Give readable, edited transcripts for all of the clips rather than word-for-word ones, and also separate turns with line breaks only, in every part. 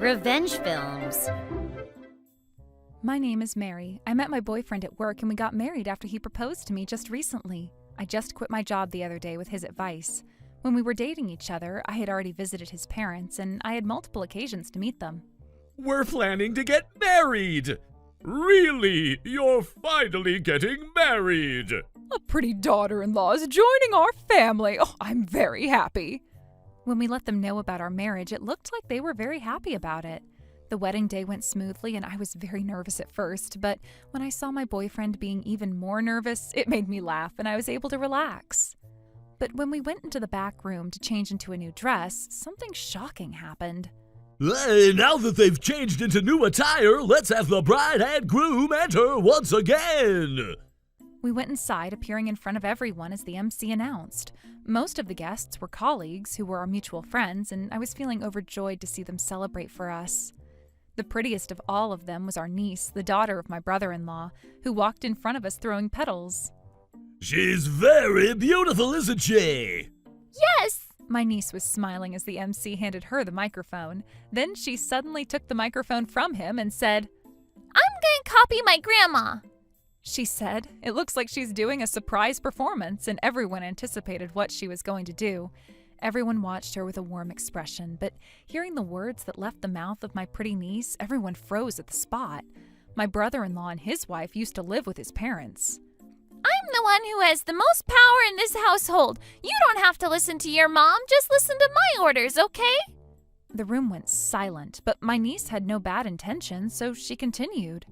Revenge films.
My name is Mary. I met my boyfriend at work and we got married after he proposed to me just recently. I just quit my job the other day with his advice. When we were dating each other, I had already visited his parents and I had multiple occasions to meet them.
We're planning to get married! Really? You're finally getting married!
A pretty daughter-in-law is joining our family. Oh, I'm very happy. When we let them know about our marriage, it looked like they were very happy about it. The wedding day went smoothly and I was very nervous at first, but when I saw my boyfriend being even more nervous, it made me laugh and I was able to relax. But when we went into the back room to change into a new dress, something shocking happened.
Now that they've changed into new attire, let's have the bride and groom enter once again!
We went inside, appearing in front of everyone as the MC announced. Most of the guests were colleagues who were our mutual friends, and I was feeling overjoyed to see them celebrate for us. The prettiest of all of them was our niece, the daughter of my brother-in-law, who walked in front of us throwing petals.
She's very beautiful, isn't she?
Yes! My niece was smiling as the MC handed her the microphone. Then she suddenly took the microphone from him and said,
"I'm going to copy my grandma,"
she said. It looks like she's doing a surprise performance, and everyone anticipated what she was going to do. Everyone watched her with a warm expression, but hearing the words that left the mouth of my pretty niece, everyone froze at the spot. My brother-in-law and his wife used to live with his parents.
"I'm the one who has the most power in this household. You don't have to listen to your mom. Just listen to my orders, okay?"
The room went silent, but my niece had no bad intentions, so she continued.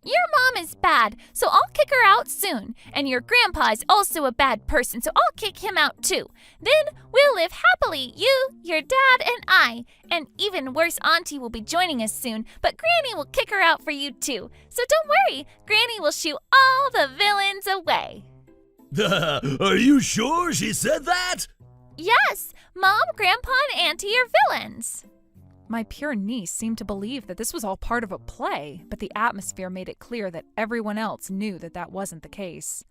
"Your mom is bad, so I'll kick her out soon. And your grandpa is also a bad person, so I'll kick him out too. Then we'll live happily, you, your dad, and I. And even worse, Auntie will be joining us soon, but Granny will kick her out for you too. So don't worry, Granny will shoo all the villains away."
Are you sure she said that?
"Yes, Mom, Grandpa, and Auntie are villains."
My pure niece seemed to believe that this was all part of a play, but the atmosphere made it clear that everyone else knew that that wasn't the case.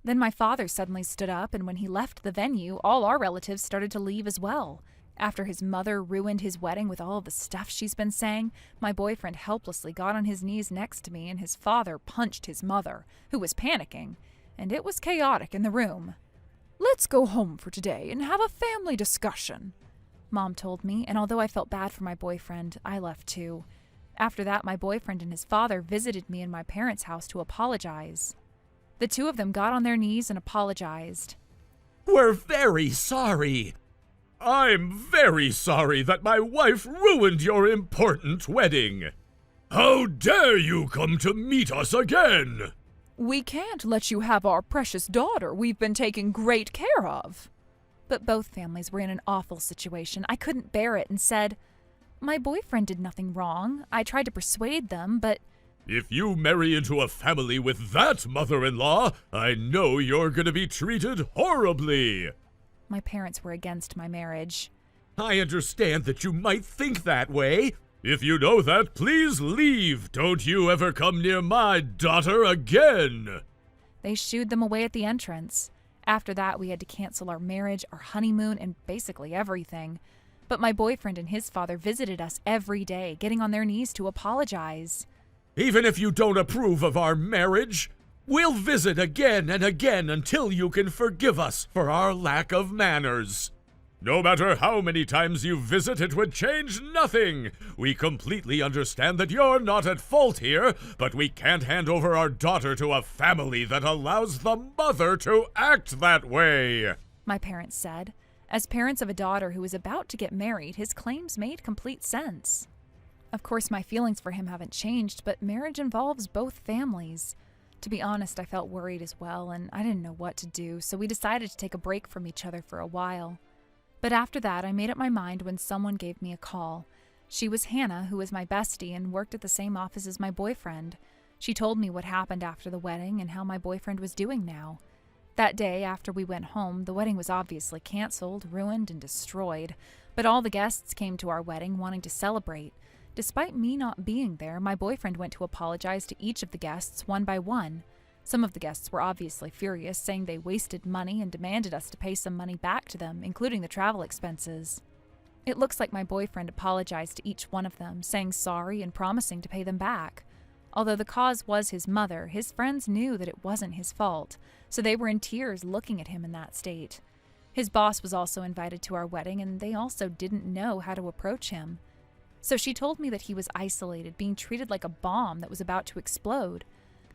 Then my father suddenly stood up, and when he left the venue, all our relatives started to leave as well. After his mother ruined his wedding with all of the stuff she's been saying, my boyfriend helplessly got on his knees next to me, and his father punched his mother, who was panicking, and it was chaotic in the room. "Let's go home for today and have a family discussion," Mom told me, and although I felt bad for my boyfriend, I left too. After that, my boyfriend and his father visited me in my parents' house to apologize. The two of them got on their knees and apologized.
We're very sorry. I'm very sorry that my wife ruined your important wedding. How dare you come to meet us again?
"We can't let you have our precious daughter we've been taking great care of." But both families were in an awful situation. I couldn't bear it and said, "My boyfriend did nothing wrong. I tried to persuade them, but—"
If you marry into a family with that mother-in-law, I know you're gonna be treated horribly.
My parents were against my marriage.
I understand that you might think that way. If you know that, please leave. Don't you ever come near my daughter again.
They shooed them away at the entrance. After that, we had to cancel our marriage, our honeymoon, and basically everything. But my boyfriend and his father visited us every day, getting on their knees to apologize.
Even if you don't approve of our marriage, we'll visit again and again until you can forgive us for our lack of manners. No matter how many times you visit, it would change nothing. We completely understand that you're not at fault here, but we can't hand over our daughter to a family that allows the mother to act that way,"
my parents said. As parents of a daughter who was about to get married, his claims made complete sense. Of course, my feelings for him haven't changed, but marriage involves both families. To be honest, I felt worried as well, and I didn't know what to do, so we decided to take a break from each other for a while. But after that, I made up my mind when someone gave me a call. She was Hannah, who was my bestie and worked at the same office as my boyfriend. She told me what happened after the wedding and how my boyfriend was doing now. That day, after we went home, the wedding was obviously canceled, ruined, and destroyed. But all the guests came to our wedding wanting to celebrate. Despite me not being there, my boyfriend went to apologize to each of the guests one by one. Some of the guests were obviously furious, saying they wasted money and demanded us to pay some money back to them, including the travel expenses. It looks like my boyfriend apologized to each one of them, saying sorry and promising to pay them back. Although the cause was his mother, his friends knew that it wasn't his fault, so they were in tears looking at him in that state. His boss was also invited to our wedding, and they also didn't know how to approach him. So she told me that he was isolated, being treated like a bomb that was about to explode.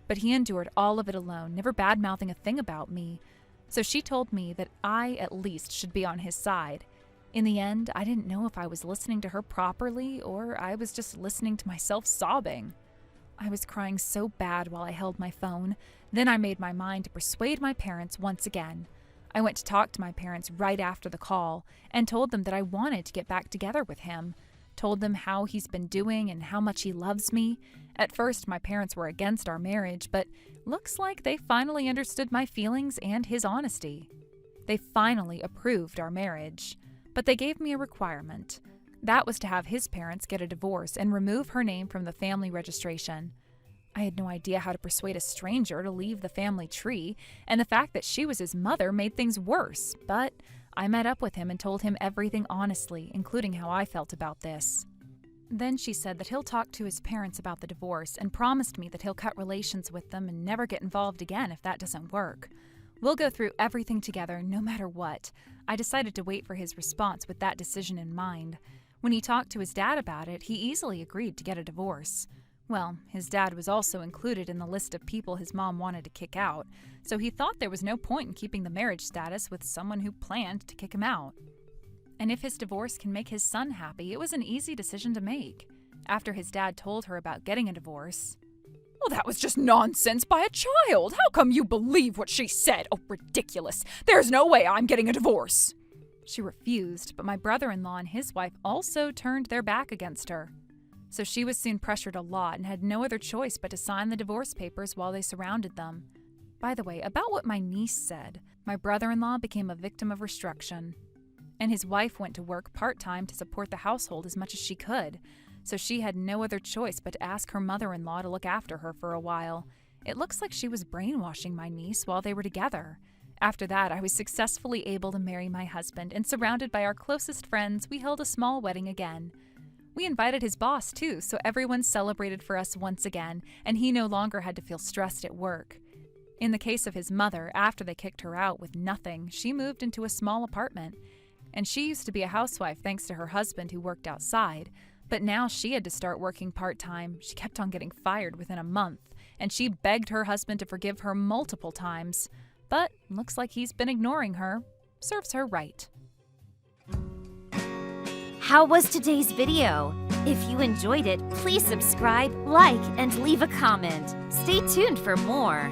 But he endured all of it alone, never bad-mouthing a thing about me. So she told me that I, at least, should be on his side. In the end, I didn't know if I was listening to her properly or I was just listening to myself sobbing. I was crying so bad while I held my phone. Then I made my mind to persuade my parents once again. I went to talk to my parents right after the call and told them that I wanted to get back together with him. Told them how he's been doing and how much he loves me. At first, my parents were against our marriage, but looks like they finally understood my feelings and his honesty. They finally approved our marriage, but they gave me a requirement. That was to have his parents get a divorce and remove her name from the family registration. I had no idea how to persuade a stranger to leave the family tree, and the fact that she was his mother made things worse, but I met up with him and told him everything honestly, including how I felt about this. Then she said that he'll talk to his parents about the divorce and promised me that he'll cut relations with them and never get involved again if that doesn't work. We'll go through everything together, no matter what. I decided to wait for his response with that decision in mind. When he talked to his dad about it, he easily agreed to get a divorce. Well, his dad was also included in the list of people his mom wanted to kick out, so he thought there was no point in keeping the marriage status with someone who planned to kick him out. And if his divorce can make his son happy, it was an easy decision to make. After his dad told her about getting a divorce,
"Well, that was just nonsense by a child. How come you believe what she said? Oh, ridiculous. There's no way I'm getting a divorce."
she refused, but my brother-in-law and his wife also turned their back against her. So she was soon pressured a lot and had no other choice but to sign the divorce papers while they surrounded them. By the way, about what my niece said, my brother-in-law became a victim of restriction, and his wife went to work part-time to support the household as much as she could, so she had no other choice but to ask her mother-in-law to look after her for a while. It looks like she was brainwashing my niece while they were together. After that, I was successfully able to marry my husband, and surrounded by our closest friends, we held a small wedding again. We invited his boss, too, so everyone celebrated for us once again, and he no longer had to feel stressed at work. In the case of his mother, after they kicked her out with nothing, she moved into a small apartment. And she used to be a housewife thanks to her husband who worked outside, but now she had to start working part-time. She kept on getting fired within a month, and she begged her husband to forgive her multiple times. But looks like he's been ignoring her. Serves her right.
How was today's video? If you enjoyed it, please subscribe, like, and leave a comment. Stay tuned for more.